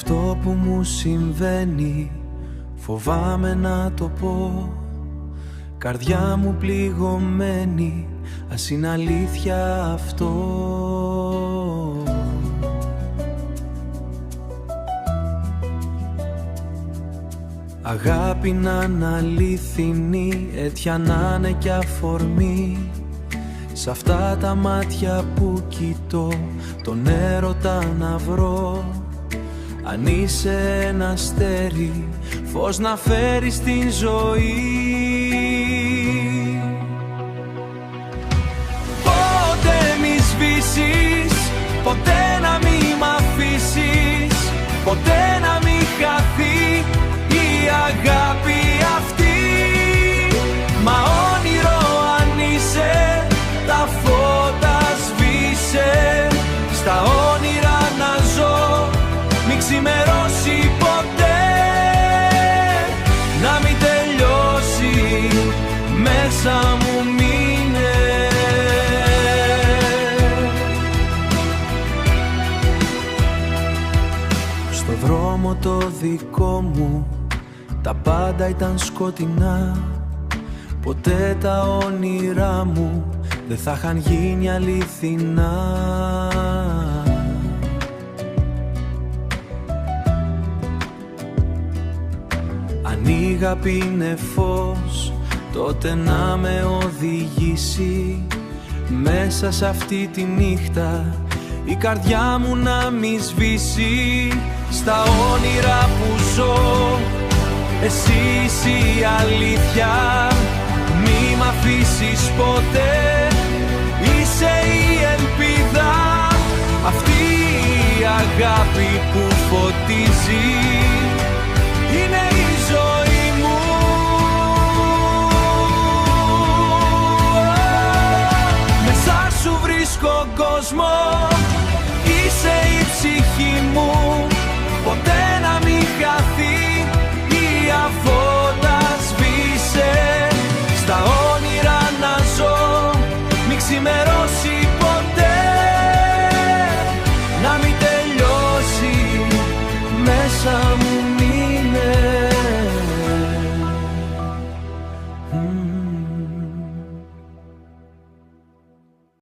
αυτό που μου συμβαίνει φοβάμαι να το πω. Καρδιά μου πληγωμένη, ας είναι αλήθεια αυτό. Αγάπη να είναι αλήθινη, αίτια να είναι κι αφορμή. Σ' αυτά τα μάτια που κοιτώ, τον έρωτα να βρω. Αν είσαι ένα αστέρι, φως να φέρει στην ζωή. Ποτέ μη σβήσεις, ποτέ να μη μ' αφήσεις, ποτέ να μη χαθεί η αγάπη αυτή. Μα όνειρο αν είσαι, τα φώτα σβήσε. Στα όνειρα να ζω, μη ξημερώσει ποτέ. Να μην τελειώσει, μέσα μου μείνε. Στο δρόμο το δικό μου τα πάντα ήταν σκοτεινά. Ποτέ τα όνειρά μου δεν θα είχαν γίνει αληθινά. Αν η αγάπη είναι φως, τότε να με οδηγήσει. Μέσα σε αυτή τη νύχτα η καρδιά μου να μη σβήσει. Στα όνειρα που ζω, εσύ είσαι η αλήθεια. Μη μ' αφήσεις ποτέ, είσαι η ελπίδα. Αυτή η αγάπη που φωτίζει είναι η ζωή μου. Μέσα σου βρίσκω κόσμο,